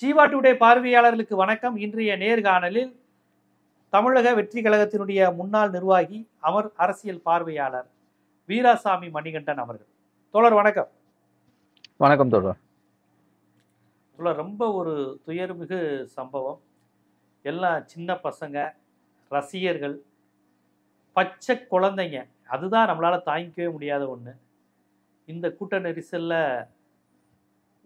Jeeva today பார்வையாளர்களுக்கு வணக்கம். இன்றைய நேர்காணலில் தமிழக வெற்றி கழகத்தினுடைய முன்னாள் நிர்வாகி, அரசியல் பார்வையாளர் வீராசாமி மணிகண்டன் அவர்கள். தோழர் வணக்கம். வணக்கம் தோழர். ரொம்ப ஒரு துயர்மிகு சம்பவம். எல்லாம் சின்ன பசங்க, ரசிகர்கள், பச்சை குழந்தைங்க. அதுதான் நம்மளால தாங்கிக்கவே முடியாத ஒன்று. இந்த கூட்ட நெரிசலில்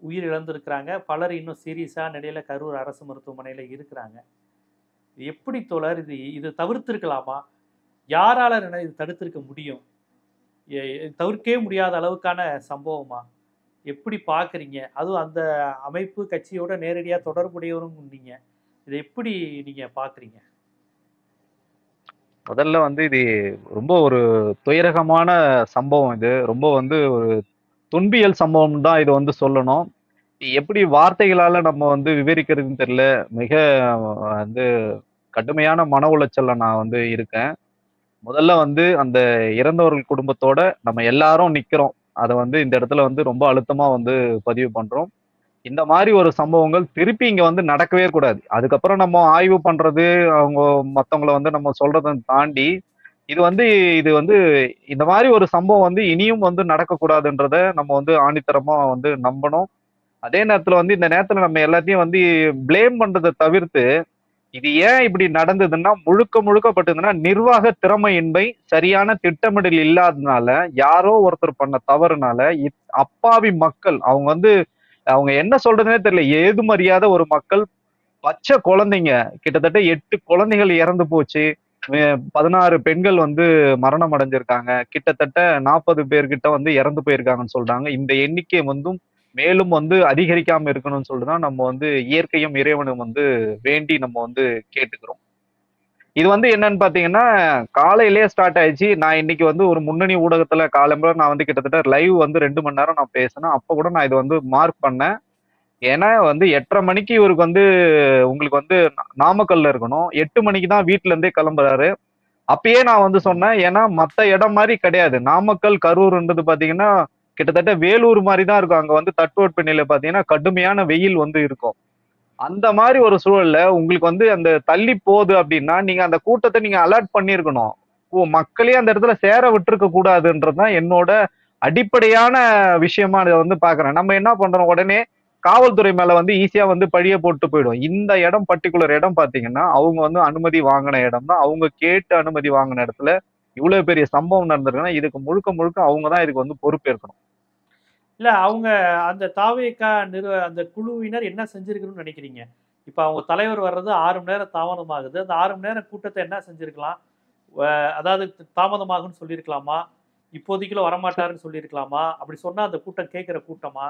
உயிர் இழந்திருக்கிறாங்க. பலர் இன்னும் சீரியஸாக நிலையில் கரூர் அரசு மருத்துவமனையில் இருக்கிறாங்க. எப்படி தோழர் இது தவிர்த்திருக்கலாமா? யாரால இது தடுத்திருக்க முடியும்? தவிர்க்கவே முடியாத அளவுக்கான சம்பவமா? எப்படி பார்க்குறீங்க? அதுவும் அந்த அமைப்பு கட்சியோட நேரடியாக தொடர்புடையவரும் நீங்க. இதை எப்படி நீங்க பார்க்குறீங்க? முதல்ல இது ரொம்ப ஒரு துயரகமான சம்பவம். இது ரொம்ப ஒரு துன்பியல் சம்பவம் தான் இது சொல்லணும். எப்படி வார்த்தைகளால நம்ம விவரிக்கிறதுன்னு தெரியல. மிக கடுமையான மன உளைச்சல்ல நான் இருக்கேன். முதல்ல அந்த இறந்தவர்கள் குடும்பத்தோட நம்ம எல்லாரும் நிக்கிறோம். அதை இந்த இடத்துல ரொம்ப அழுத்தமா பதிவு பண்றோம். இந்த மாதிரி ஒரு சம்பவங்கள் திருப்பி இங்க நடக்கவே கூடாது. அதுக்கப்புறம் நம்ம ஆய்வு பண்றது, அவங்க மத்தவங்களை நம்ம சொல்றதை தாண்டி இது இந்த மாதிரி ஒரு சம்பவம் இனியும் நடக்கக்கூடாதுன்றத நம்ம ஆணித்தரமா நம்பணும். அதே நேரத்துல இந்த நேரத்துல நம்ம எல்லாத்தையும் பிளேம் பண்றதை தவிர்த்து, இது ஏன் இப்படி நடந்ததுன்னா முழுக்கப்பட்டதுன்னா நிர்வாக திறமையின்மை, சரியான திட்டமிடல் இல்லாததுனால, யாரோ ஒருத்தர் பண்ண தவறுனால அப்பாவி மக்கள், அவங்க என்ன சொல்றதுன்னே தெரியல, ஏதுமறியாத ஒரு மக்கள், பச்சை குழந்தைங்க, கிட்டத்தட்ட 8 குழந்தைகள் இறந்து போச்சு. 16 பெண்கள் மரணம் அடைஞ்சிருக்காங்க. கிட்டத்தட்ட 40 பேர்கிட்ட இறந்து போயிருக்காங்கன்னு சொல்றாங்க. இந்த எண்ணிக்கை மேலும் அதிகரிக்காம இருக்கணும்னு சொல்லிதான் நம்ம இயற்கையும் இறைவனும் வேண்டி நம்ம கேட்டுக்கிறோம். இது என்னன்னு பாத்தீங்கன்னா, காலையிலேயே ஸ்டார்ட் ஆயிடுச்சு. நான் இன்னைக்கு ஒரு முன்னணி ஊடகத்துல காலம்பர நான் கிட்டத்தட்ட லைவ் 2 மணி நேரம் நான் பேசினேன். அப்ப கூட நான் இது மார்க் பண்ணேன். ஏன்னா 8:30 மணிக்கு இவருக்கு உங்களுக்கு நாமக்கல்ல இருக்கணும். 8 மணிக்கு தான் வீட்டுல இருந்தே கிளம்புறாரு. அப்பயே நான் சொன்னேன். ஏன்னா மத்த இடம் மாதிரி கிடையாது. நாமக்கல், கரூர்ன்றது பாத்தீங்கன்னா கிட்டத்தட்ட வேலூர் மாதிரி தான் இருக்கும். அங்க தட்பவெப்பநிலை பாத்தீங்கன்னா கடுமையான வெயில் இருக்கும். அந்த மாதிரி ஒரு சூழல்ல உங்களுக்கு அந்த தள்ளி போகுது அப்படின்னா, நீங்க அந்த கூட்டத்தை நீங்க அலர்ட் பண்ணிருக்கணும். மக்களே அந்த இடத்துல சேர விட்டுருக்க கூடாதுன்றதுதான் என்னோட அடிப்படையான விஷயமா இதை பாக்குறேன். நம்ம என்ன பண்றோம், உடனே காவல்துறை மேல ஈஸியா பழிய போட்டு போயிடும். இந்த இடம் பர்டிகுலர் இடம் பாத்தீங்கன்னா அவங்க அனுமதி வாங்கின இடம் தான். அவங்க கேட்டு அனுமதி வாங்கின இடத்துல இவ்வளவு பெரிய சம்பவம் நடந்திருக்குன்னா இதுக்கு முழுக்க அவங்கதான் இதுக்கு பொறுப்பேற்கணும். இல்ல, அவங்க அந்த தாவேகா அந்த குழுவினர் என்ன செஞ்சிருக்கணும்னு நினைக்கிறீங்க? இப்ப அவங்க தலைவர் வர்றது 6 மணி நேரம் தாமதமாகுது. அந்த 6 மணி நேரம் கூட்டத்தை என்ன செஞ்சிருக்கலாம்? அதாவது தாமதமாகும்னு சொல்லியிருக்கலாமா? இப்போதைக்குள்ள வரமாட்டாருன்னு சொல்லியிருக்கலாமா? அப்படி சொன்னா அந்த கூட்டம் கேட்கிற கூட்டமா?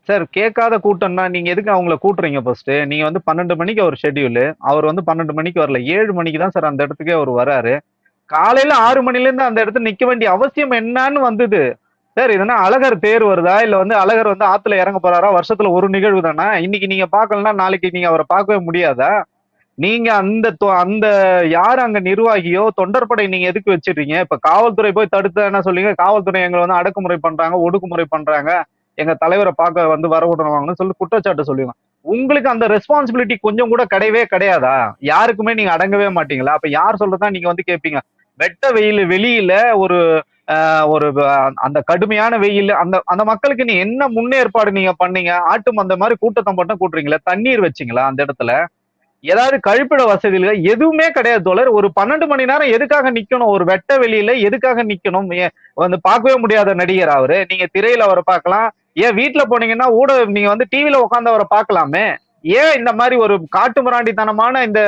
சார், கேட்காத கூட்டம்னா நீங்க எதுக்கு அவங்கள கூட்டுறீங்க? ஃபர்ஸ்ட் நீங்க 12 மணிக்கு அவர் ஷெட்யூல், அவர் 12 மணிக்கு வரல, 7 மணிக்கு தான் சார் அந்த இடத்துக்கே அவர் வராரு. காலையில 6 மணில இருந்து அந்த இடத்துல நிக்க வேண்டிய அவசியம் என்னன்னு வந்தது சார்? இதுனா அழகர் தேர் வருதா, இல்ல அழகர் ஆத்துல இறங்க போறாரா? வருஷத்துல ஒரு நிகழ்வு தானே. இன்னைக்கு நீங்க பாக்கலன்னா நாளைக்கு நீங்க அவரை பார்க்கவே முடியாதா? நீங்க அந்த யாரு அங்க நிர்வாகியோ தொண்டர்படை நீங்க எதுக்கு வச்சிருக்கீங்க? இப்ப காவல்துறை போய் தடுத்த என்ன சொல்றீங்க? காவல்துறை எங்களை அடக்குமுறை பண்றாங்க, ஒடுக்குமுறை பண்றாங்க, எங்க தலைவரை பார்க்க வர விடுறாங்கன்னு சொல்லி குற்றச்சாட்டு சொல்லுவாங்க. உங்களுக்கு அந்த ரெஸ்பான்சிபிலிட்டி கொஞ்சம் கூட கிடையவே கிடையாதா? யாருக்குமே நீங்க அடங்கவே மாட்டீங்களா? அப்ப யார் சொல்றதா நீங்க கேட்பீங்க? வெட்ட வெயில் வெளியில ஒரு ஒரு அந்த கடுமையான வெயில், அந்த மக்களுக்கு நீ என்ன முன்னேற்பாடு நீங்க பண்ணீங்க? ஆட்டும் அந்த மாதிரி கூட்டத்தை மட்டும் கூட்டுறீங்களா? தண்ணீர் வச்சிங்களா அந்த இடத்துல? ஏதாவது கழிப்பிட வசதிகள் எதுவுமே கிடையாது தோழர். ஒரு 12 மணி நேரம் எதுக்காக நிக்கணும்? ஒரு வெட்ட வெளியில எதுக்காக நிக்கணும்? பார்க்கவே முடியாத நடிகர் அவரு. நீங்க திரையில அவரை பார்க்கலாம். ஏன் வீட்டுல போனீங்கன்னா நீங்க டிவில உட்காந்து அவரை பார்க்கலாமே. ஏன் இந்த மாதிரி ஒரு காட்டுமிராண்டித்தனமான இந்த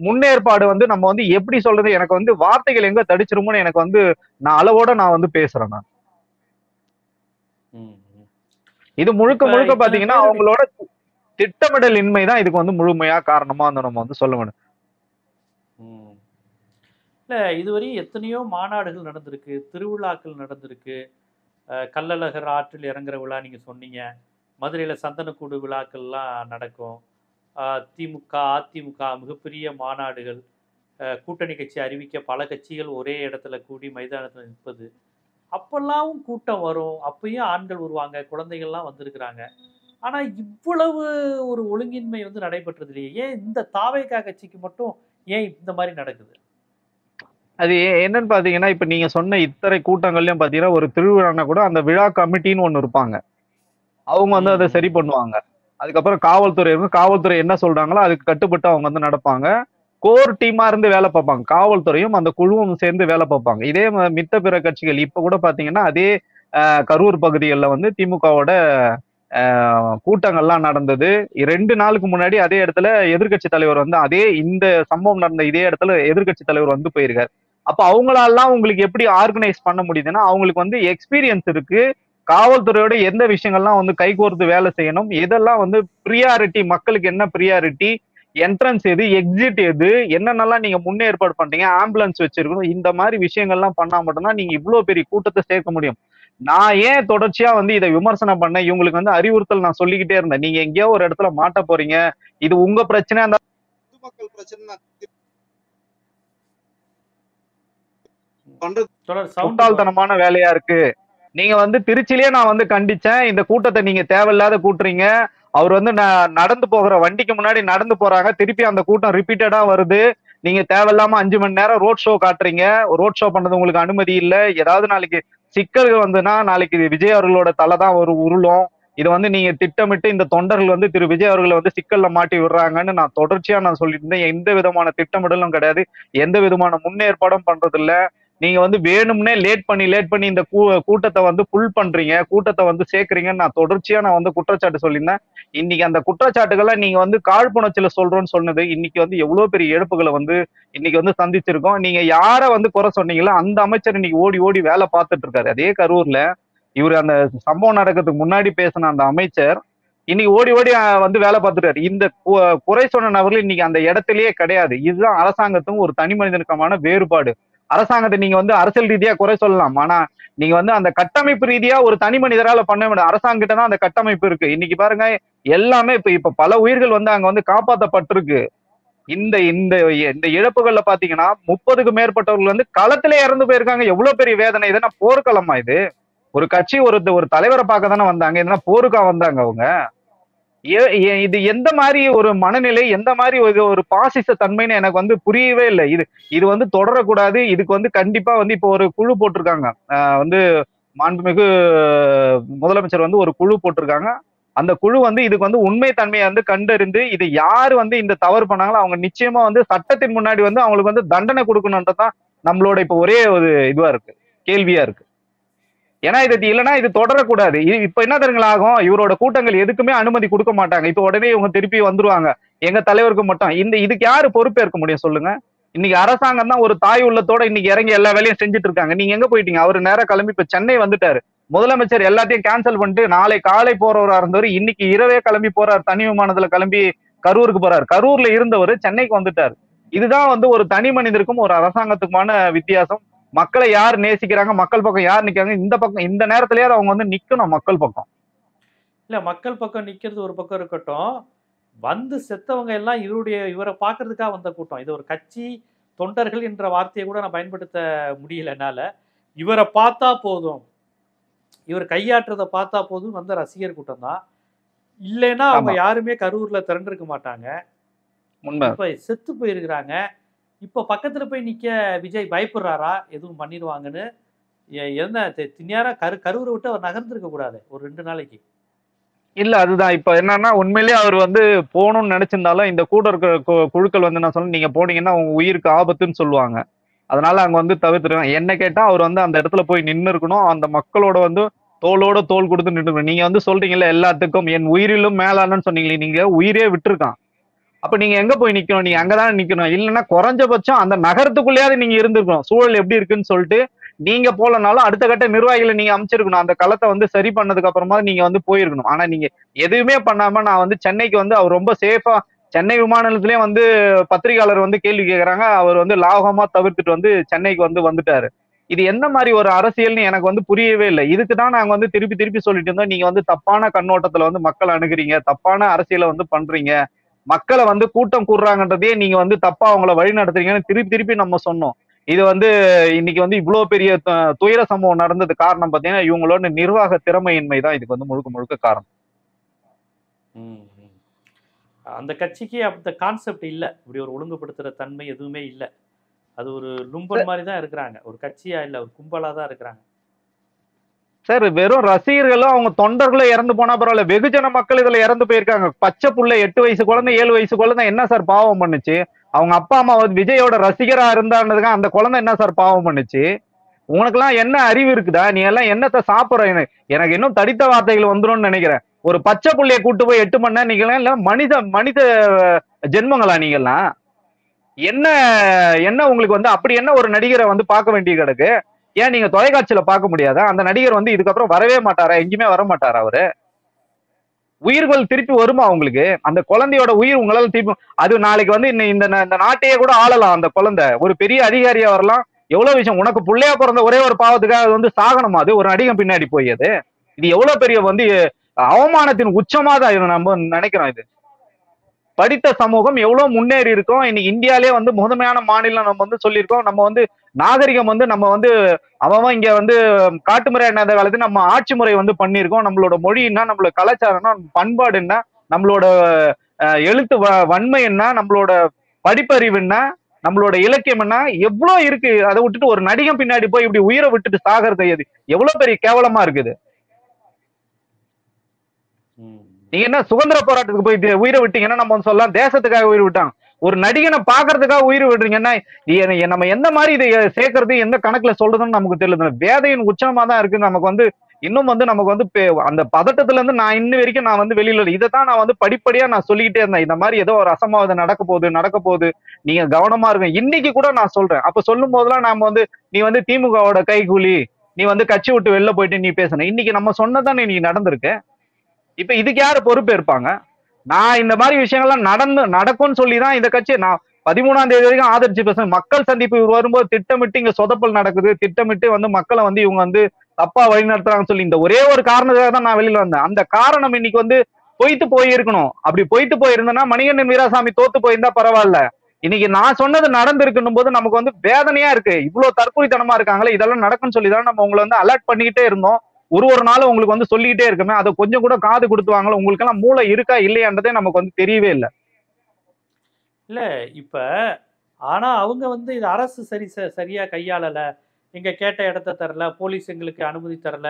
முன்னேற்பாடு நம்ம எப்படி சொல்றது? எனக்கு வார்த்தைகள் எங்க தடிச்சிருமோன்னு எனக்கு நான் அளவோட நான் பேசுறேன். நான் இது முழுக்க பாத்தீங்கன்னா அவங்களோட திட்டமிடல் இன்மைதான் இதுக்கு முழுமையா காரணமா நம்ம சொல்ல வேண்டும். இல்ல, இதுவரையும் எத்தனையோ மாநாடுகள் நடந்திருக்கு, திருவிழாக்கள் நடந்திருக்கு. கள்ளழகர் ஆற்றில் இறங்குற விழா நீங்க சொன்னீங்க. மதுரையில சந்தனக்கூடு விழாக்கள்லாம் நடக்கும். திமுக, அதிமுக மிகப்பெரிய மாநாடுகள், கூட்டணி கட்சி அறிவிக்க பல கட்சிகள் ஒரே இடத்துல கூடி மைதானத்தில் நிற்பது. அப்பெல்லாம் கூட்டம் வரும். அப்பயும் ஆண்கள் வருவாங்க, குழந்தைகள்லாம் வந்திருக்கிறாங்க. ஆனா இவ்வளவு ஒரு ஒழுங்கின்மை வந்து நடைபெற்றது இல்லையே. ஏன் இந்த தாவேகா கட்சிக்கு மட்டும் ஏன் இந்த மாதிரி நடக்குது? அது என்னன்னு பாத்தீங்கன்னா, இப்ப நீங்க சொன்ன இத்தனை கூட்டங்கள்லயும் பாத்தீங்கன்னா, ஒரு திருவிழான்னா கூட அந்த விழா கமிட்டின்னு ஒண்ணு இருப்பாங்க. அவங்க வந்து ம், அதை சரி ம், ம். பண்ணுவாங்க. அதுக்கப்புறம் காவல்துறை இருக்கும். காவல்துறை என்ன சொல்றாங்களோ அதுக்கு கட்டுப்பட்டு அவங்க வந்து நடப்பாங்க. கோர் டீமா இருந்து வேலை பார்ப்பாங்க. காவல்துறையும் அந்த குழுவும் சேர்ந்து வேலை பார்ப்பாங்க. இதே மித்த பிற கட்சிகள் இப்ப கூட பாத்தீங்கன்னா, அதே கரூர் பகுதிகள்ல வந்து திமுகவோட கூட்டங்கள்லாம் நடந்தது. 2 நாளுக்கு முன்னாடி அதே இடத்துல எதிர்க்கட்சி தலைவர் வந்து இந்த சம்பவம் நடந்த இதே இடத்துல எதிர்க்கட்சி தலைவர் வந்து போயிருக்காரு. அப்ப அவங்களாலாம் உங்களுக்கு எப்படி ஆர்கனைஸ் பண்ண முடியுதுன்னா, அவங்களுக்கு வந்து எக்ஸ்பீரியன்ஸ் இருக்கு. காவல்துறையோட எந்த விஷயங்கள்லாம் வந்து கைகோர்த்து வேலை செய்யணும், எதெல்லாம் வந்து பிரியாரிட்டி, மக்களுக்கு என்ன பிரியாரிட்டி, என்ட்ரன்ஸ் எது, எக்ஸிட் எது, என்னென்னலாம் நீங்க முன்னேற்பாடு பண்றீங்க, ஆம்புலன்ஸ் வச்சிருக்கணும், இந்த மாதிரி விஷயங்கள்லாம் பண்ணா மட்டும்தான் நீங்க இவ்வளவு பெரிய கூட்டத்தை சேர்க்க முடியும். நான் ஏன் தொடர்ச்சியா வந்து இதை விமர்சனம் பண்ணேன், இவங்களுக்கு வந்து அறிவுறுத்தல் நான் சொல்லிக்கிட்டே இருந்தேன். நீங்க எங்கேயோ ஒரு இடத்துல மாட்ட போறீங்க, இது உங்க பிரச்சனை, அந்த பொதுமக்கள் பிரச்சனை பண்றது தொடர் சவுண்ட் முட்டாள்தனமான வேலையா இருக்கு. நீங்க வந்து திருச்சியிலேயே நான் வந்து கண்டிச்சேன். இந்த கூட்டத்தை நீங்க தேவையில்லாத கூட்டுறீங்க. அவர் வந்து நடந்து போகிற வண்டிக்கு முன்னாடி நடந்து போறாங்க. திருப்பி அந்த கூட்டம் ரிப்பீட்டடா வருது. நீங்க தேவையில்லாம 5 மணி நேரம் ரோட் ஷோ காட்டுறீங்க. ரோட் ஷோ பண்ணது உங்களுக்கு அனுமதி இல்ல. ஏதாவது நாளைக்கு சிக்கல்கள் வந்துன்னா நாளைக்கு விஜய் அவர்களோட தலை தான் ஒரு உருளும். இதை வந்து நீங்க திட்டமிட்டு இந்த தொண்டர்கள் வந்து திரு விஜய் அவர்களை வந்து சிக்கல்ல மாட்டி விடுறாங்கன்னு நான் தொடர்ச்சியா நான் சொல்லிட்டு இருந்தேன். எந்த விதமான திட்டமிடலும் கிடையாது. எந்த விதமான முன்னேற்பாடும் பண்றது இல்ல. நீங்க வந்து வேணும்னே லேட் பண்ணி இந்த கூட்டத்தை வந்து ஃபுல் பண்றீங்க, கூட்டத்தை வந்து சேர்க்கறீங்கன்னு நான் தொடர்ச்சியா நான் வந்து குற்றச்சாட்டு சொல்லியிருந்தேன். இன்னைக்கு அந்த குற்றச்சாட்டுகளை நீங்க வந்து காழ்ப்புணர்ச்சியில சொல்றோம்னு சொன்னது இன்னைக்கு வந்து எவ்வளவு பெரிய இழப்புகளை வந்து இன்னைக்கு வந்து சந்திச்சிருக்கோம். நீங்க யார வந்து குறை சொன்னீங்களோ அந்த அமைச்சர் இன்னைக்கு ஓடி ஓடி வேலை பார்த்துட்டு இருக்காரு. அதே கரூர்ல இவரு அந்த சம்பவம் நடக்கிறதுக்கு முன்னாடி பேசின அந்த அமைச்சர் இன்னைக்கு ஓடி ஓடி வந்து வேலை பார்த்துட்டாரு. இந்த குறை சொன்ன நபர்கள் இன்னைக்கு அந்த இடத்திலேயே கிடையாது. இதுதான் அரசாங்கத்துக்கும் ஒரு தனி மனிதனுக்குமான வேறுபாடு. அரசாங்கத்தை நீங்க வந்து அரசியல் ரீதியா குறை சொல்லலாம். ஆனா நீங்க வந்து அந்த கட்டமைப்பு ரீதியா ஒரு தனி மனிதரால பண்ண முடியாது. அரசாங்கிட்ட தான் அந்த கட்டமைப்பு இருக்கு. இன்னைக்கு பாருங்க, எல்லாமே இப்ப பல உயிர்கள் வந்து அங்க வந்து காப்பாற்றப்பட்டிருக்கு. இந்த இந்த இந்த இழப்புகள்ல பாத்தீங்கன்னா 30க்கு மேற்பட்டவர்கள் வந்து களத்திலே இறந்து போயிருக்காங்க. எவ்வளவு பெரிய வேதனை! இதுனா போர்க்களமா இது? ஒரு கட்சி ஒரு தலைவரை பார்க்க தானே வந்தாங்க. இதுனா போருக்கா வந்தாங்க அவங்க? இது எந்த மாதிரி ஒரு மனநிலை, எந்த மாதிரி ஒரு பாசிச தன்மைன்னு எனக்கு வந்து புரியவே இல்லை. இது இது வந்து தொடரக்கூடாது. இதுக்கு வந்து கண்டிப்பா வந்து இப்போ ஒரு குழு போட்டிருக்காங்க. வந்து மாண்புமிகு முதலமைச்சர் வந்து ஒரு குழு போட்டிருக்காங்க. அந்த குழு வந்து இதுக்கு வந்து உண்மை தன்மையை வந்து கண்டறிந்து இது யாரு வந்து இந்த தவறு பண்ணாங்களோ அவங்க நிச்சயமா வந்து சட்டத்தின் முன்னாடி வந்து அவங்களுக்கு வந்து தண்டனை கொடுக்கணும்ன்றதான் நம்மளோட இப்ப ஒரே ஒரு இதுவா இருக்கு, கேள்வியா இருக்கு. ஏன்னா இது இல்லைன்னா இது தொடரக்கூடாது. இப்ப என்ன தெரியுங்களா ஆகும், இவரோட கூட்டங்கள் எதுக்குமே அனுமதி கொடுக்க மாட்டாங்க. இப்ப உடனே இவங்க திருப்பி வந்துருவாங்க, எங்க தலைவருக்கு மட்டும். இதுக்கு யாரு பொறுப்பேற்க முடியும் சொல்லுங்க? இன்னைக்கு அரசாங்கம் தான் ஒரு தாய் உள்ளத்தோட இன்னைக்கு இறங்கி எல்லா வேலையும் செஞ்சுட்டு இருக்காங்க. நீங்க எங்க போயிட்டீங்க? அவரு நேரம் கிளம்பி இப்ப சென்னை வந்துட்டாரு. முதலமைச்சர் எல்லாத்தையும் கேன்சல் பண்ணிட்டு நாளை காலை போறவரா இருந்தவர் இன்னைக்கு இரவே கிளம்பி போறாரு. தனி விமானத்துல கிளம்பி கரூருக்கு போறாரு. கரூர்ல இருந்தவர் சென்னைக்கு வந்துட்டாரு. இதுதான் வந்து ஒரு தனி மனிதருக்கும் ஒரு அரசாங்கத்துக்குமான வித்தியாசம். மக்களை யார் நேசிக்கிறாங்க, மக்கள் பக்கம் யார் நிக்கிறாங்க, இந்த பக்கம் இந்த நேரத்திலேயாவது அவங்க வந்து நிக்கணும் மக்கள் பக்கம். இல்ல, மக்கள் பக்கம் நிக்கிறது ஒரு பக்கம் இருக்கட்டும், வந்து செத்தவங்க எல்லாம் இவரை பார்க்கறதுக்காக வந்த கூட்டம். இது ஒரு கட்சி தொண்டர்கள் என்ற வார்த்தையை கூட நான் பயன்படுத்த முடியல என்னால. இவரை பார்த்தா போதும், இவர் கையாற்றுறதை பார்த்தா போதும் வந்த ரசிகர் கூட்டம் தான். இல்லைன்னா அவங்க யாருமே கரூர்ல திரண்டிருக்க மாட்டாங்க. இப்ப செத்து போயிருக்கிறாங்க. இப்ப பக்கத்துல போய் நிக்க விஜய் பயப்படுறாரா எதுவும் பண்ணிடுவாங்கன்னு? என்ன திண்ணியாரா கரூரை விட்டு அவர் நகர்ந்திருக்க கூடாது ஒரு 2 நாளைக்கு? இல்ல, அதுதான் இப்ப என்னன்னா, உண்மையிலேயே அவர் வந்து போகணும்னு நினைச்சிருந்தாலும் இந்த கூட இருக்கிற குழுக்கள் வந்து நான் சொன்னேன், நீங்க போனீங்கன்னா உங்க உயிருக்கு ஆபத்துன்னு சொல்லுவாங்க. அதனால அங்க வந்து தவிர்த்துருவாங்க. என்ன கேட்டா அவர் வந்து அந்த இடத்துல போய் நின்று இருக்கணும். அந்த மக்களோட வந்து தோளோட தோள் கொடுத்து நின்று. நீங்க வந்து சொல்றீங்கல்ல எல்லாத்துக்கும் என் உயிரிலும் மேலானன்னு சொன்னீங்களே, நீங்க உயிரே விட்டுருக்கான். அப்ப நீங்க எங்க போய் நிக்கணும்? நீங்க அங்கதான் நிக்கணும். இல்லைன்னா குறைஞ்சபட்சம் அந்த நகரத்துக்குள்ளேயாவது நீங்க இருந்திருக்கணும். சூழல் எப்படி இருக்குன்னு சொல்லிட்டு நீங்க போலனாலும் அடுத்த கட்ட நிர்வாகிகளை நீங்க அமைச்சிருக்கணும். அந்த களத்தை வந்து சரி பண்ணதுக்கு அப்புறமா நீங்க வந்து போயிருக்கணும். ஆனா நீங்க எதுவுமே பண்ணாம நான் வந்து சென்னைக்கு வந்து அவர் ரொம்ப சேஃபா சென்னை விமான நிலையத்திலேயே வந்து பத்திரிகையாளர் வந்து கேள்வி கேட்கறாங்க. அவர் வந்து லாபகமா தவிர்த்துட்டு வந்து சென்னைக்கு வந்து வந்துட்டாரு. இது எந்த மாதிரி ஒரு அரசியல்னு எனக்கு வந்து புரியவே இல்லை. இதுக்கு தான் நாங்க வந்து திருப்பி திருப்பி சொல்லிட்டு இருந்தோம், நீங்க வந்து தப்பான கண்ணோட்டத்துல வந்து மக்கள் அணுகுறீங்க, தப்பான அரசியலை வந்து பண்றீங்க, மக்களை வந்து கூட்டம் கூடுறாங்கன்றதே நீங்க வந்து தப்பா அவங்கள வழி நடத்துறீங்கன்னு திருப்பி திருப்பி நம்ம சொன்னோம். இது வந்து இன்னைக்கு வந்து இவ்வளவு பெரிய துயர சம்பவம் நடந்தது காரணம் பாத்தீங்கன்னா இவங்களோட நிர்வாக திறமையின்மை தான் இதுக்கு வந்து முழுக்க முழுக்க காரணம். ம், ம். அந்த கட்சிக்கு அந்த கான்செப்ட் இல்ல. இப்படி ஒரு ஒழுங்குபடுத்துற தன்மை எதுவுமே இல்ல. அது ஒரு லும்பன் சார் மாரி தான் இருக்கிறாங்க. ஒரு கட்சியா இல்ல, ஒரு கும்பலா தான் இருக்கிறாங்க. சார், வெறும் ரசிகர்களும் அவங்க தொண்டர்களும் இறந்து போனா பரவாயில்ல, வெகுஜன மக்கள் இதுல இறந்து போயிருக்காங்க. பச்சை புள்ள 8 வயசு குழந்தை 7 வயசு குழந்தை என்ன சார் பாவம் பண்ணுச்சு? அவங்க அப்பா அம்மா வந்து விஜயோட ரசிகரா இருந்தான்றதுக்கு அந்த குழந்தை என்ன சார் பாவம் பண்ணுச்சு? உனக்கெல்லாம் என்ன அறிவு இருக்குதா? நீ எல்லாம் என்னத்த சாப்பிடுற? எனக்கு இன்னும் தடித்த வார்த்தைகள் வந்துரும்னு நினைக்கிறேன். ஒரு பச்சை புள்ளைய கூட்டு போய் 8 மணி நேரம் நீங்க எல்லாம் மனித மனித ஜென்மங்களா நீங்கெல்லாம்? என்ன என்ன உங்களுக்கு வந்து அப்படி என்ன ஒரு நடிகரை வந்து பார்க்க வேண்டிய கிடக்கு? ஏன் நீங்க தொலைக்காட்சியில பார்க்க முடியாதா? அந்த நடிகர் வந்து இதுக்கப்புறம் வரவே மாட்டாரா? எங்கேயுமே வர மாட்டாரா அவரு? உயிர்கள் திருப்பி வருமா உங்களுக்கு? அந்த குழந்தையோட உயிர் உங்களால திருப்பி அது நாளைக்கு வந்து இந்த நாட்டையே கூட ஆளலாம் அந்த குழந்தை. ஒரு பெரிய அதிகாரியா வரலாம். எவ்வளவு விஷயம். உனக்கு புள்ளையா பிறந்த ஒரே ஒரு பாவத்துக்காக அது வந்து சாகணுமா? அது ஒரு நடிகன் பின்னாடி போய் அது. இது எவ்வளவு பெரிய வந்து அவமானத்தின் உச்சமா தான் இது நம்ம நினைக்கிறோம் இது. படித்த சமூகம் எவ்வளவு முன்னேறி இருக்கோம். இன்னைக்கு இந்தியாலே வந்து முதன்மையான மாநிலம் நம்ம வந்து சொல்லியிருக்கோம். நம்ம வந்து நாகரிகம் வந்து நம்ம வந்து அவன் இங்க வந்து காட்டுமுறை என்ன காலத்துல நம்ம ஆட்சி முறை வந்து பண்ணியிருக்கோம். நம்மளோட மொழி என்ன, நம்மளோட கலாச்சாரம்னா, பண்பாடு என்ன, நம்மளோட எழுத்து வன்மை என்ன, நம்மளோட படிப்பறிவு என்ன, நம்மளோட இலக்கியம் என்ன, எவ்வளவு இருக்கு. அதை விட்டுட்டு ஒரு நடிகன் பின்னாடி போய் இப்படி உயிரை விட்டுட்டு சாகிறது எது எவ்வளவு பெரிய கேவலமா இருக்குது. ம். நீங்க என்ன சுதந்திர போராட்டத்துக்கு போய் உயிரை விட்டீங்கன்னா நம்ம வந்து சொல்லலாம் தேசத்துக்காக உயிர் விட்டாங்க. ஒரு நடிகனை பாக்குறதுக்காக உயிர் விடுறீங்கன்னா நம்ம எந்த மாதிரி இதை சேர்க்கறது, எந்த கணக்குல சொல்றதுன்னு நமக்கு தெரியல. வேதையின் உச்சமா தான் இருக்கு. நமக்கு வந்து இன்னும் வந்து நமக்கு வந்து அந்த பதட்டத்துல இருந்து நான் இன்ன வரைக்கும் நான் வந்து வெளியில இதை தான் நான் வந்து படிப்படியா நான் சொல்லிக்கிட்டே இருந்தேன். இந்த மாதிரி ஏதோ ஒரு அசம்பாவிதம் நடக்க போகுது, நீங்க கவனமா இருங்க. இன்னைக்கு கூட நான் சொல்றேன். அப்ப சொல்லும் போதெல்லாம் நாம வந்து நீ வந்து திமுகவோட கைகூலி, நீ வந்து கட்சி விட்டு வெளில போயிட்டு நீ பேசணும். இன்னைக்கு நம்ம சொன்னதானே இன்னைக்கு நடந்திருக்கு. இப்ப இதுக்கு யாரு பொறுப்பு இருப்பாங்க? நான் இந்த மாதிரி விஷயங்கள்லாம் நடக்கும்னு சொல்லிதான் இந்த கட்சி நான் 13ஆம் தேதி வரைக்கும் ஆதரிச்சு பேசுறேன். மக்கள் சந்திப்பு வரும்போது திட்டமிட்டு இங்க சொதப்பல் நடக்குது, திட்டமிட்டு வந்து மக்களை வந்து இவங்க வந்து தப்பா வழி நடத்துறாங்கன்னு சொல்லி இந்த ஒரே ஒரு காரணத்துக்காக தான் நான் வெளியில வந்தேன். அந்த காரணம் இன்னைக்கு வந்து பொய்த்து போயிருக்கணும். அப்படி பொய்த்து போயிருந்தேன்னா மணிகண்டன் வீராசாமி தோத்து போயிருந்தா பரவாயில்ல. இன்னைக்கு நான் சொன்னது நடந்திருக்குன்னும் போது நமக்கு வந்து வேதனையா இருக்கு. இவ்வளவு தற்கொலைத்தனமா இருக்காங்களே, இதெல்லாம் நடக்கும்னு சொல்லிதான் நம்ம உங்களை வந்து அலர்ட் பண்ணிக்கிட்டே இருந்தோம். ஒரு நாளும் உங்களுக்கு வந்து சொல்லிக்கிட்டே இருக்குமே, அதை கொஞ்சம் கூட காது கொடுத்து வாங்கல. உங்களுக்கு எல்லாம் மூளை இருக்கா இல்லையான்றதே நமக்கு வந்து தெரியவே இல்லை. இல்ல இப்ப ஆனா அவங்க வந்து இது அரசு சரியா கையாளல. எங்க கேட்ட இடத்த தரல, போலீஸ் எங்களுக்கு அனுமதி தரல,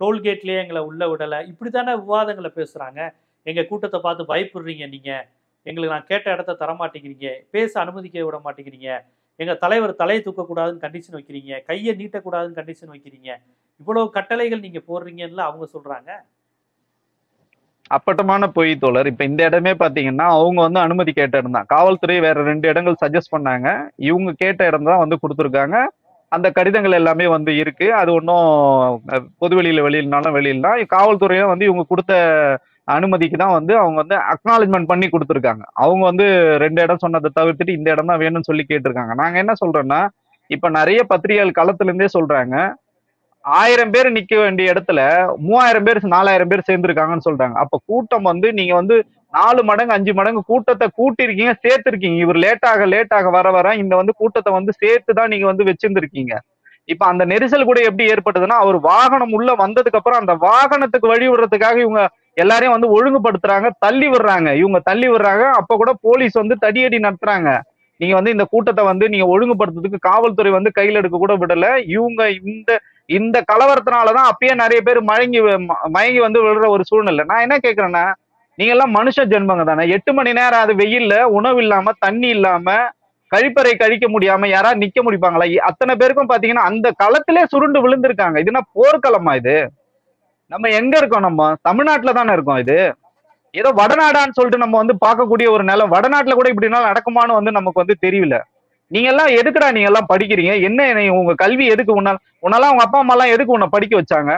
டோல்கேட்லயே எங்களை உள்ள விடல. இப்படித்தானே விவாதங்களை பேசுறாங்க. எங்க கூட்டத்தை பார்த்து பயப்படுறீங்க நீங்க, எங்களுக்கு நான் கேட்ட இடத்த தர மாட்டேங்கிறீங்க, பேச அனுமதிக்க விட மாட்டேங்கிறீங்க, எங்க தலைவர் தலையை தூக்கக்கூடாதுன்னு கண்டிஷன் வைக்கிறீங்க, கையை நீட்டக்கூடாதுன்னு கண்டிஷன் வைக்கிறீங்க, இவ்வளவு கட்டளைகள் நீங்க போடுறீங்கன்னு அவங்க சொல்றாங்க. அப்பட்டமான பொய் தோழர். இப்ப இந்த இடமே பாத்தீங்கன்னா அவங்க வந்து அனுமதி கேட்ட இடம் தான். காவல்துறை வேற 2 இடங்கள் சஜஸ்ட் பண்ணாங்க. இவங்க கேட்ட இடம் தான் வந்து கொடுத்துருக்காங்க. அந்த கடிதங்கள் எல்லாமே வந்து இருக்கு. அது ஒன்றும் பொதுவெளியில வெளியிலனாலும் வெளியிலாம் காவல்துறையும் வந்து இவங்க கொடுத்த அனுமதிக்கு தான் வந்து அவங்க வந்து அக்னாலஜ்மெண்ட் பண்ணி கொடுத்துருக்காங்க. அவங்க வந்து 2 இடம் சொன்னதை தவிர்த்துட்டு இந்த இடம் தான் வேணும்னு சொல்லி கேட்டிருக்காங்க. நாங்க என்ன சொல்றோம்னா, இப்ப நிறைய பத்திரிகைகள் களத்துல இருந்தே சொல்றாங்க, 1000 பேர் நிக்க வேண்டிய இடத்துல 3000 பேர் 4000 பேர் சேர்ந்திருக்காங்கன்னு சொல்றாங்க. அப்ப கூட்டம் வந்து நீங்க வந்து 4 மடங்கு 5 மடங்கு கூட்டத்தை கூட்டிருக்கீங்க, சேர்த்திருக்கீங்க. இவர் லேட்டாக வர இந்த வந்து கூட்டத்தை வந்து சேர்த்துதான் நீங்க வந்து வச்சிருந்திருக்கீங்க. இப்ப அந்த நெரிசல் கூட எப்படி ஏற்பட்டதுன்னா, அவர் வாகனம் உள்ள வந்ததுக்கு அப்புறம் அந்த வாகனத்துக்கு வழி விடுறதுக்காக இவங்க எல்லாரையும் வந்து ஒழுங்குபடுத்துறாங்க, தள்ளி விடுறாங்க. இவங்க தள்ளி விடுறாங்க. அப்ப கூட போலீஸ் வந்து தடியடி நடத்துறாங்க. நீங்க வந்து இந்த கூட்டத்தை வந்து நீங்க ஒழுங்குபடுத்துறதுக்கு காவல்துறை வந்து கையில் எடுக்க கூட விடல. இவங்க இந்த இந்த கலவரத்தினாலதான் அப்பயே நிறைய பேர் மயங்கி வந்து விழுற ஒரு சூழ்நிலை. நான் என்ன கேக்குறேன்னா, நீங்க எல்லாம் மனுஷ ஜென்மங்க தானே. 8 மணி நேரம் அது வெயில்ல உணவு இல்லாம தண்ணி இல்லாம கழிப்பறை கழிக்க முடியாம யாராவது நிக்க முடிப்பாங்களா? அத்தனை பேருக்கும் பாத்தீங்கன்னா அந்த களத்திலே சுருண்டு விழுந்திருக்காங்க. இதுனா போர்க்களமா இது? நம்ம எங்க இருக்கோம்? நம்ம தமிழ்நாட்டுல தானே இருக்கோம். இது ஏதோ வடநாடான்னு சொல்லிட்டு நம்ம வந்து பார்க்கக்கூடிய ஒரு நிலம். வடநாட்டுல கூட இப்படி நாள் நடக்குமான்னு வந்து நமக்கு வந்து தெரியல. நீங்க எல்லாம் எதுக்குடா நீங்க எல்லாம் படிக்கிறீங்க? என்ன உங்க கல்வி எதுக்கு உன்னால உங்க அப்பா அம்மா எல்லாம் எதுக்கு உன்னை படிக்க வச்சாங்க?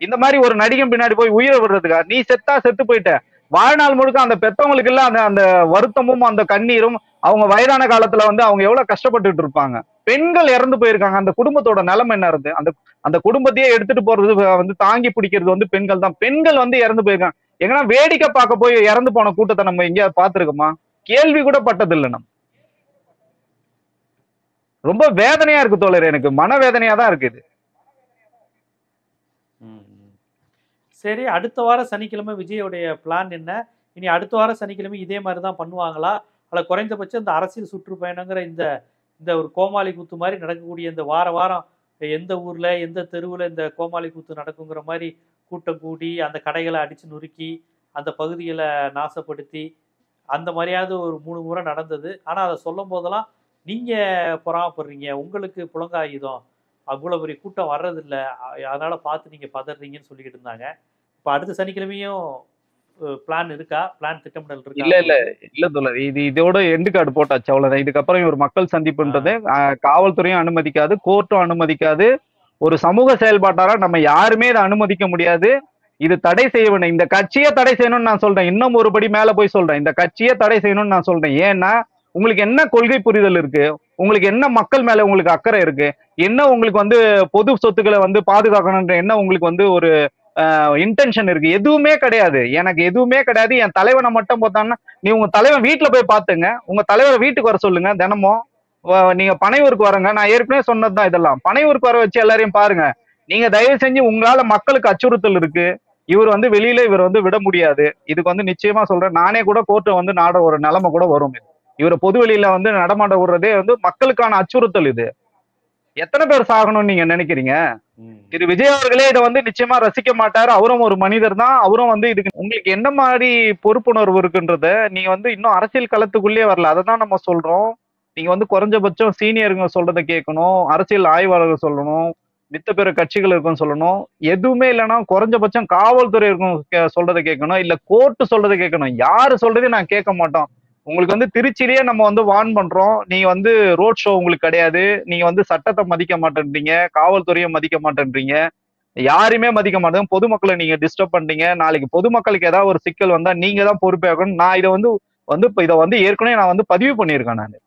இந்த மாதிரி ஒரு நடிகன் பின்னாடி போய் உயிரை விடுறதுக்கா? நீ செத்து போயிட்ட. வாழ்நாள் முழுக்க அந்த பெத்தவங்களுக்கு எல்லாம் அந்த அந்த வருத்தமும் அந்த கண்ணீரும் அவங்க வயதான காலத்துல வந்து அவங்க எவ்வளவு கஷ்டப்பட்டுட்டு இருப்பாங்க. பெண்கள் இறந்து போயிருக்காங்க. அந்த குடும்பத்தோட நிலைமை என்ன இருந்து அந்த அந்த குடும்பத்தையே எடுத்துட்டு போறது வந்து தாங்கி பிடிக்கிறது வந்து பெண்கள் தான். பெண்கள் வந்து இறந்து போயிருக்காங்க. எங்கன்னா வேடிக்கை பார்க்க போய் இறந்து போன கூட்டத்தை நம்ம எங்கேயாவது பார்த்திருக்கோமா? கேள்வி கூட பட்டதில்லை நம்ம. ரொம்ப வேதனையா இருக்கு தோழர். எனக்கு மனவேதனையா தான் இருக்குது. சரி, அடுத்த வாரம் சனிக்கிழமை விஜயோடைய பிளான் என்ன? இனி அடுத்த வாரம் சனிக்கிழமை இதே மாதிரி தான் பண்ணுவாங்களா? அல்ல குறைந்தபட்சம் இந்த அரசியல் சுற்றுப்பயணங்கிற இந்த இந்த ஒரு கோமாளி கூத்து மாதிரி நடக்கக்கூடிய இந்த வார வாரம் எந்த ஊர்ல எந்த தெருவில் இந்த கோமாளி கூத்து நடக்குங்கிற மாதிரி கூட்டம் கூடி அந்த கடைகளை அடிச்சு நொறுக்கி அந்த பகுதிகளை நாசப்படுத்தி அந்த மாதிரியாவது ஒரு 3 முறை நடந்தது. ஆனால் அதை சொல்லும் போதெல்லாம் நீங்கள் பொறாமப்படுறீங்க, உங்களுக்கு புலங்காயுதம், அவ்வளோ பெரிய கூட்டம் வர்றதில்ல, அதனால பார்த்து நீங்கள் பதறீங்கன்னு சொல்லிக்கிட்டு இருந்தாங்க. இப்போ அடுத்த சனிக்கிழமையும் பிளான் இருக்கா? பிளான் திட்டமிடல் இருக்கா? இல்ல இல்ல இல்ல தோழர், இது இதோட எண்டு கார்டு போட்டாச்சு, அவ்வளவுதான். இதுக்கப்புறம் ஒரு மக்கள் சந்திப்புன்றது காவல்துறையும் அனுமதிக்காது, கோர்ட்டும் அனுமதிக்காது, ஒரு சமூக செயல்பாட்டாரா நம்ம யாருமே இதை அனுமதிக்க முடியாது. இது தடை செய்ய வேண்டும். இந்த கட்சியை தடை செய்யணும்னு நான் சொல்றேன். இன்னும் ஒருபடி மேல போய் சொல்றேன், இந்த கட்சியை தடை செய்யணும்னு நான் சொல்றேன். ஏன்னா உங்களுக்கு என்ன கொள்கை புரிதல் இருக்கு, உங்களுக்கு என்ன மக்கள் மேல உங்களுக்கு அக்கறை இருக்கு, என்ன உங்களுக்கு வந்து பொது சொத்துக்களை வந்து பாதுகாக்கணும்ன்ற என்ன உங்களுக்கு வந்து ஒரு இன்டென்ஷன் இருக்கு? எதுவுமே கிடையாது, எனக்கு எதுவுமே கிடையாது. என் தலைவனை மட்டும் பார்த்தான்னா, நீ உங்க தலைவன் வீட்டுல போய் பாத்துங்க, உங்க தலைவரை வீட்டுக்கு வர சொல்லுங்க. தினமும் நீங்க பனையூருக்கு வரங்க, நான் ஏற்கனவே சொன்னதுதான் இதெல்லாம். பனையூருக்கு வர வச்சு எல்லாரையும் பாருங்க. நீங்க தயவு செஞ்சு, உங்களால மக்களுக்கு அச்சுறுத்தல் இருக்கு, இவர் வந்து வெளியில இவர் வந்து விட முடியாது. இதுக்கு வந்து நிச்சயமா சொல்றேன், நானே கூட கோர்ட்டை வந்து நாட ஒரு நிலைமை கூட வரும். இவரை பொது வெளியில வந்து நடமாட விடுறதே வந்து மக்களுக்கான அச்சுறுத்தல். இது எத்தனை பேர் சாகணும்னு நீங்க நினைக்கிறீங்க? திரு விஜய் அவர்களே இதை வந்து நிச்சயமா ரசிக்க மாட்டாரு. அவரும் ஒரு மனிதர் தான். அவரும் வந்து இதுக்கு உங்களுக்கு என்ன மாதிரி பொறுப்புணர்வு இருக்குன்றத நீங்க வந்து இன்னும் அரசியல் களத்துக்குள்ளேயே வரல. அதை தான் நம்ம சொல்றோம். நீங்க வந்து குறைஞ்சபட்சம் சீனியருங்க சொல்றதை கேட்கணும், அரசியல் ஆய்வாளர்கள் சொல்லணும், மித்த பிற கட்சிகள் இருக்குன்னு சொல்லணும். எதுவுமே இல்லைன்னா குறைஞ்சபட்சம் காவல்துறை இருக்கும் சொல்றதை கேட்கணும், இல்ல கோர்ட்டு சொல்றதை கேட்கணும். யாரு சொல்றதையும் நான் கேட்க மாட்டோம். உங்களுக்கு வந்து திருச்சியிலேயே நம்ம வந்து வார்ன் பண்றோம், நீங்க வந்து ரோட் ஷோ உங்களுக்கு கிடையாது, நீங்க வந்து சட்டத்தை மதிக்க மாட்டேன்றீங்க, காவல்துறையை மதிக்க மாட்டேன்றீங்க, யாருமே மதிக்க மாட்டேங்க, பொதுமக்களை நீங்க டிஸ்டர்ப் பண்றீங்க. நாளைக்கு பொதுமக்களுக்கு ஏதாவது ஒரு சிக்கல் வந்தா நீங்க தான் பொறுப்பேற்கணும். நான் இதை வந்து இதை வந்து ஏற்கனவே நான் வந்து பதிவு பண்ணியிருக்கேன் நான்.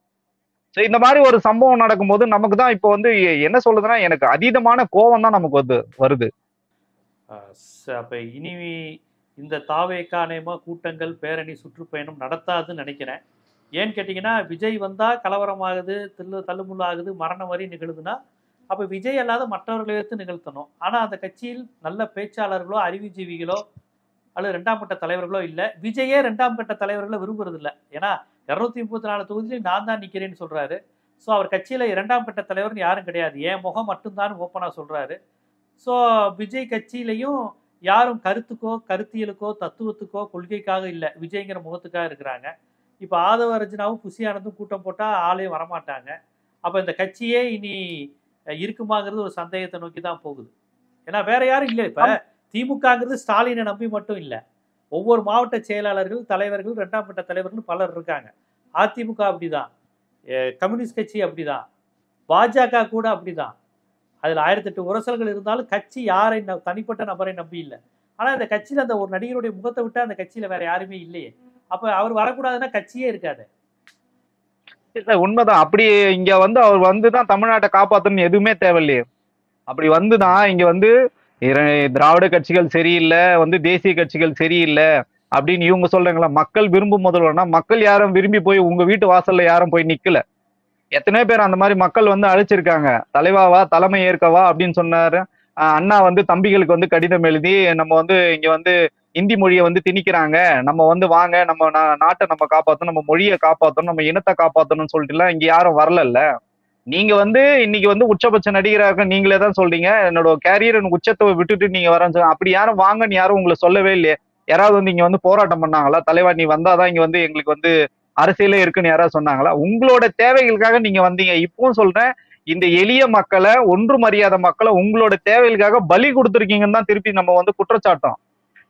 சோ இந்த மாதிரி ஒரு சம்பவம் நடக்கும்போது நமக்கு தான் இப்போ வந்து என்ன சொல்றதுன்னா, எனக்கு அதீதமான கோபம் தான் நமக்கு வந்து வருது. அப்ப இனி இந்த தாவேக்கா அநேகமா கூட்டங்கள் பேரணி சுற்றுப்பயணம் நடத்தாதுன்னு நினைக்கிறேன். ஏன்னு கேட்டிங்கன்னா, விஜய் வந்தால் கலவரமாகுது, தள்ளுமுள்ளு ஆகுது, மரணம் வரி நிகழுதுன்னா அப்போ விஜய் அல்லாத மற்றவர்களை எடுத்து நிகழ்த்தணும். ஆனால் அந்த கட்சியில் நல்ல பேச்சாளர்களோ அறிவுஜீவிகளோ அல்லது 2ஆம் கட்ட தலைவர்களோ இல்லை. விஜயே 2ஆம் கட்ட தலைவர்களை விரும்புறது இல்லை. ஏன்னா 234 தொகுதியிலும் நான் தான் நிற்கிறேன்னு சொல்கிறாரு. ஸோ அவர் கட்சியில் 2ஆம் கட்ட தலைவர்னு யாரும் கிடையாது, என் முகம் மட்டும்தான் ஓப்பனாக சொல்கிறாரு. ஸோ விஜய் கட்சியிலையும் யாரும் கருத்துக்கோ கருத்தியலுக்கோ தத்துவத்துக்கோ கொள்கைக்காக இல்லை, விஜய்ங்கிற முகத்துக்காக இருக்கிறாங்க. இப்போ ஆதவ அர்ஜுனாவும் புசியானந்தும் கூட்டம் போட்டால் ஆளே வரமாட்டாங்க. அப்போ இந்த கட்சியே இனி இருக்குமாங்கிறது ஒரு சந்தேகத்தை நோக்கி தான் போகுது. ஏன்னா வேற யாரும் இல்லை. இப்போ திமுகங்கிறது ஸ்டாலினை நம்பி மட்டும் இல்லை, ஒவ்வொரு மாவட்ட செயலாளர்கள் தலைவர்கள் 2ஆம் கட்ட தலைவர்கள் பலர் இருக்காங்க. அதிமுக அப்படிதான், கம்யூனிஸ்ட் கட்சி அப்படிதான், பாஜக கூட அப்படிதான். அதில் 1008 உரசல்கள் இருந்தாலும் கட்சி யாரை தனிப்பட்ட நபரை நம்பி இல்லை. ஆனால் இந்த கட்சியில் அந்த ஒரு நடிகருடைய முகத்தை விட்டு அந்த கட்சியில் வேற யாருமே இல்லையே. அப்போ அவர் வரக்கூடாதுன்னா கட்சியே இருக்காது. இல்ல உண்மைதான். அப்படி இங்க வந்து அவர் வந்துதான் தமிழ்நாட்டை காப்பாத்தணும்னு எதுவுமே தேவையில்லையே. அப்படி வந்துதான் இங்க வந்து திராவிட கட்சிகள் சரியில்லை, வந்து தேசிய கட்சிகள் சரியில்லை அப்படின்னு இவங்க சொல்றாங்களா? மக்கள் விரும்பும் முதல்வர்னா மக்கள் யாரும் விரும்பி போய் உங்க வீட்டு வாசல்ல யாரும் போய் நிக்கல. எத்தனையோ பேர் அந்த மாதிரி மக்கள் வந்து அழைச்சிருக்காங்க, தலைவாவா தலைமை ஏற்கவா அப்படின்னு சொன்னாரு. அண்ணா வந்து தம்பிகளுக்கு வந்து கடிதம் எழுதி நம்ம வந்து இங்க வந்து இந்தி மொழியை வந்து திணிக்கிறாங்க, நம்ம வந்து வாங்க நம்ம நாட்டை நம்ம காப்பாற்றணும், நம்ம மொழியை காப்பாற்றணும், நம்ம இனத்தை காப்பாற்றணும்னு சொல்லிட்டுலாம் இங்க யாரும் வரல. நீங்க வந்து இன்னைக்கு வந்து உச்சபட்ச நடிகராக நீங்களே தான் சொல்றீங்க, என்னோட கேரியர் உச்சத்தை விட்டுட்டு நீங்க வரேன்னு. அப்படி யாரும் வாங்கன்னு யாரும் உங்களை சொல்லவே இல்லையே. யாராவது வந்து இங்க வந்து போராட்டம் பண்ணாங்களா? தலைவா நீ வந்தாதான் இங்க வந்து எங்களுக்கு வந்து அரசியலே இருக்குன்னு யாராவது சொன்னாங்களா? உங்களோட தேவைகளுக்காக நீங்க வந்தீங்க. இப்பவும் சொல்றேன், இந்த எளிய மக்களை, ஒன்றும் அறியாத மக்களை உங்களோட தேவைகளுக்காக பலி கொடுத்துருக்கீங்கன்னு தான் திருப்பி நம்ம வந்து குற்றச்சாட்டம்.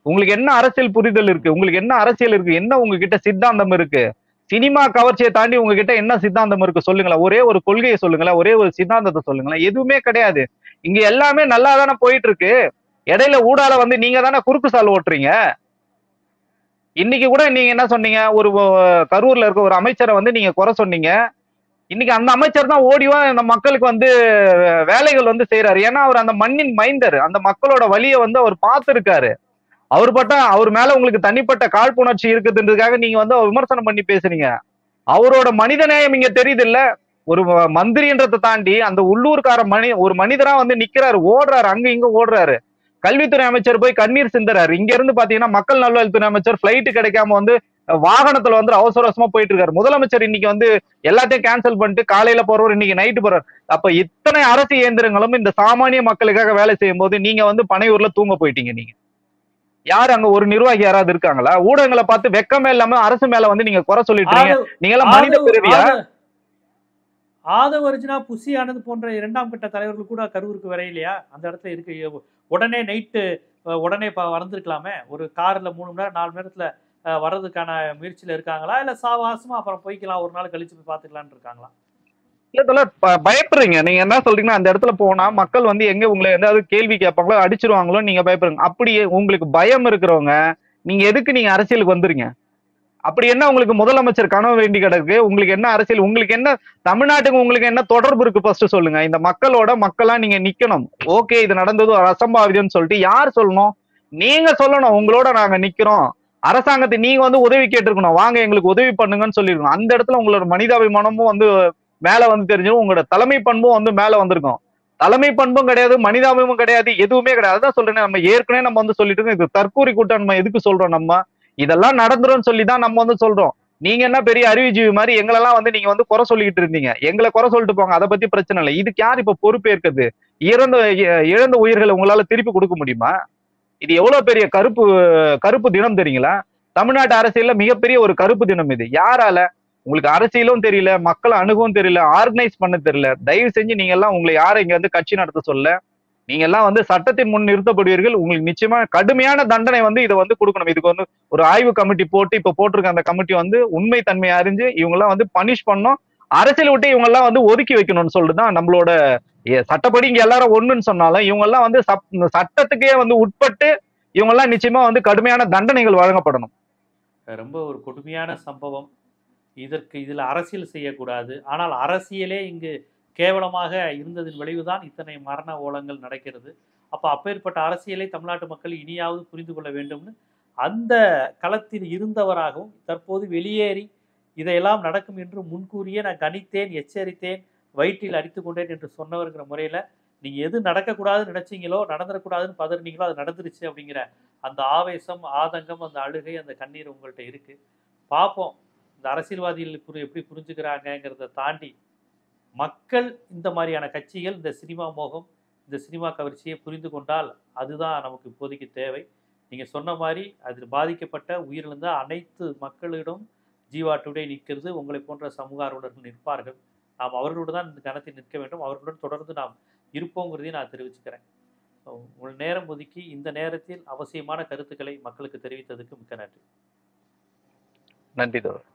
உங்களுக்கு என்ன அரசியல் புரிதல் இருக்கு? உங்களுக்கு என்ன அரசியல் இருக்கு? என்ன உங்ககிட்ட சித்தாந்தம் இருக்கு? சினிமா கவர்ச்சியை தாண்டி உங்ககிட்ட என்ன சித்தாந்தம் இருக்கு சொல்லுங்களா? ஒரே ஒரு கொள்கையை சொல்லுங்களா, ஒரே ஒரு சித்தாந்தத்தை சொல்லுங்களா. எதுவுமே கிடையாது. இங்க எல்லாமே நல்லா தானே போயிட்டு இருக்கு. இடையில ஊடால வந்து நீங்க தானே குறுக்கு சால் ஓட்டுறீங்க. இன்னைக்கு கூட நீங்க என்ன சொன்னீங்க, ஒரு கரூர்ல இருக்க ஒரு அமைச்சரை வந்து நீங்க குறை சொன்னீங்க. இன்னைக்கு அந்த அமைச்சர் தான் ஓடிவா இந்த மக்களுக்கு வந்து வேலைகள் வந்து செய்யறாரு. ஏன்னா அவர் அந்த மண்ணின் மைந்தர், அந்த மக்களோட வழியை வந்து அவர் பார்த்திருக்காரு. அவர் மேல உங்களுக்கு தனிப்பட்ட காழ்ப்புணர்ச்சி இருக்குதுன்றதுக்காக நீங்க வந்து விமர்சனம் பண்ணி பேசுறீங்க. அவரோட மனித நேயம் இங்க தெரியுது இல்ல? ஒரு மந்திரின்றதை தாண்டி அந்த உள்ளூர்கார ஒரு மனிதரா வந்து நிக்கிறாரு, ஓடுறாரு, அங்க இங்க ஓடுறாரு. கல்வித்துறை அமைச்சர் போய் கண்ணீர் சிந்துறாரு. இங்க இருந்து பாத்தீங்கன்னா மக்கள் நல்வாழ்வுத்துறை அமைச்சர் பிளைட் கிடைக்காம வந்து வாகனத்துல வந்து அவசர அவசரமா போயிட்டு இருக்காரு. முதலமைச்சர் இன்னைக்கு வந்து எல்லாத்தையும் கேன்சல் பண்ணிட்டு காலையில போறவர் இன்னைக்கு நைட்டு போறாரு. அப்ப இத்தனை அரசு இயந்திரங்களும் இந்த சாமானிய மக்களுக்காக வேலை செய்யும் போது நீங்க வந்து பனையூர்ல தூங்க போயிட்டீங்க. நீங்க யாரு அங்க ஒரு நிர்வாகி யாராவது இருக்காங்களா? ஊடகங்களை பார்த்து வெக்கமே இல்லாம அரசு மேல வந்து நீங்க குறை சொல்லிட்டு இருக்கீங்க. ஆதவ் நீங்க எல்லாம் மனித ஆதவ் பிறவியா? ஆதவ் ஆதவ் அர்ஜுனா, புசி ஆனந்த் போன்ற 2ஆம் கட்ட தலைவர்கள் கூட கரூருக்கு வரையிலையா? அந்த இடத்துல இருக்கு. உடனே நைட்டு உடனே வந்திருக்கலாமே. ஒரு கார்ல 3 மணி நேரம் 4 மணி நேரத்துல வர்றதுக்கான முயற்சியில இருக்காங்களா? இல்ல சாவாசமா அப்புறம் போய்க்கலாம், ஒரு நாள் கழிச்சு போய் பாத்துக்கலாம்னு இருக்காங்களா? இல்ல தோழர், பயப்படுறீங்க. நீங்க என்ன சொல்றீங்கன்னா அந்த இடத்துல போனா மக்கள் வந்து எங்க உங்களை ஏதாவது கேள்வி கேட்பாங்களோ அடிச்சிருவாங்களோ நீங்க பயப்படுறீங்க. அப்படி உங்களுக்கு பயம் இருக்கிறவங்க நீங்க எதுக்கு நீங்க அரசியலுக்கு வந்துருங்க? அப்படி என்ன உங்களுக்கு முதலமைச்சர் கனவு வேண்டி கிடக்கு? உங்களுக்கு என்ன அரசியல்? உங்களுக்கு என்ன தமிழ்நாட்டுக்கு உங்களுக்கு என்ன தொடர்பு இருக்கு? ஃபர்ஸ்ட் சொல்லுங்க. இந்த மக்களோட மக்களா நீங்க நிக்கணும். ஓகே, இது நடந்தது ஒரு அசம்பாவிதம்னு சொல்லிட்டு யார் சொல்லணும்? நீங்க சொல்லணும். உங்களோட நாங்க நிக்கிறோம். அரசாங்கத்தை நீங்க வந்து உதவி கேட்டிருக்கணும். வாங்க எங்களுக்கு உதவி பண்ணுங்கன்னு சொல்லிருக்கணும். அந்த இடத்துல உங்களோட மனிதாபிமானமும் வந்து மேல வந்து தெரிஞ்சிடும். உங்களோட தலைமை பண்பும் வந்து மேல வந்திருக்கும். தலைமை பண்பும் கிடையாது, மனிதாபிமும் கிடையாது, எதுவுமே கிடையாது. அதான் சொல்றேன், நம்ம ஏற்கனவே நம்ம வந்து சொல்லிட்டு இருக்கோம். இது தற்கூரி கூட்டம். நம்ம எதுக்கு சொல்றோம்? நம்ம இதெல்லாம் நடந்துரும் சொல்லி தான் நம்ம வந்து சொல்றோம். நீங்க என்ன பெரிய அறிவுஜீவி மாதிரி எங்களெல்லாம் வந்து நீங்க வந்து குறை சொல்லிக்கிட்டு இருந்தீங்க. எங்களை குறை சொல்லிட்டு போங்க, அதை பத்தி பிரச்சனை இல்லை. இதுக்கு யார் இப்ப பொறுப்பேற்கிறது? இறந்த இழந்த உயிர்களை உங்களால திருப்பி கொடுக்க முடியுமா? இது எவ்வளவு பெரிய கருப்பு கருப்பு தினம் தெரியுங்களா? தமிழ்நாட்டு அரசியல்ல மிகப்பெரிய ஒரு கருப்பு தினம் இது. யாரால? உங்களுக்கு அரசியலும் தெரியல, மக்களை அணுகவும் தெரியல, ஆர்கனைஸ் பண்ண தெரியல. தயவு செஞ்சு நீங்க எல்லாம் உங்களை யாரை இங்க வந்து கட்சி நடத்த சொல்ல. நீங்க எல்லாம் வந்து சட்டத்தின் முன் நிறுத்தப்படுவீர்கள். உங்களுக்கு நிச்சயமா கடுமையான தண்டனை வந்து இதை வந்து கொடுக்கணும். இதுக்கு வந்து ஒரு ஆய்வு கமிட்டி போட்டு இப்ப போட்டிருக்க அந்த கமிட்டி வந்து உண்மை தன்மையை அறிஞ்சு இவங்க எல்லாம் வந்து பனிஷ் பண்ணணும். அரசியல் விட்டு இவங்க எல்லாம் வந்து ஒதுக்கி வைக்கணும்னு சொல்லிட்டுதான் நம்மளோட சட்டப்படி இங்க எல்லாரும் ஒண்ணுன்னு சொன்னாலும் இவங்க எல்லாம் வந்து சட்டத்துக்கே வந்து உட்பட்டு இவங்க எல்லாம் நிச்சயமா வந்து கடுமையான தண்டனைகள் வழங்கப்படணும். ரொம்ப ஒரு கொடுமையான சம்பவம். இதில் அரசியல் செய்யக்கூடாது. ஆனால் அரசியலே இங்கு கேவலமாக இருந்ததின் விளைவுதான் இத்தனை மரண ஓலங்கள் நடக்கிறது. அப்பேற்பட்ட அரசியலை தமிழ்நாட்டு மக்கள் இனியாவது புரிந்து கொள்ள வேண்டும்னு அந்த களத்தில் இருந்தவராகவும் தற்போது வெளியேறி இதையெல்லாம் நடக்கும் என்று முன்கூறியே நான் கணித்தேன், எச்சரித்தேன், வயிற்றில் அடித்து கொண்டேன் என்று சொன்னவர்கிற முறையில் நீங்கள் எது நடக்கக்கூடாதுன்னு நினச்சிங்களோ, நடந்துடக்கூடாதுன்னு பதறினீங்களோ அது நடந்துருச்சு அப்படிங்கிற அந்த ஆவேசம், ஆதங்கம், அந்த அழுகை, அந்த கண்ணீர் உங்கள்கிட்ட இருக்குது. பார்ப்போம் இந்த அரசியல்வாதிகள் எப்படி புரிஞ்சுக்கிறாங்கிறத தாண்டி மக்கள் இந்த மாதிரியான கட்சிகள் இந்த சினிமா மோகம், இந்த சினிமா கவர்ச்சியை புரிந்து கொண்டால் அதுதான் நமக்கு இப்போதைக்கு தேவை. நீங்கள் சொன்ன மாதிரி அதில் பாதிக்கப்பட்ட உயிரிழந்த அனைத்து மக்களிடம் ஜீவா டுடே நிற்கிறது. உங்களை போன்ற சமூக ஆர்வலர்கள் நிற்பார்கள். நாம் அவர்களோடு தான் இந்த கணத்தில் நிற்க வேண்டும். அவர்களுடன் தொடர்ந்து நாம் இருப்போங்கிறதையும் நான் தெரிவிச்சுக்கிறேன். உங்கள் நேரம் ஒதுக்கி இந்த நேரத்தில் அவசியமான கருத்துக்களை மக்களுக்கு தெரிவித்ததுக்கு மிக்க நன்றி. நன்றி தோழர்.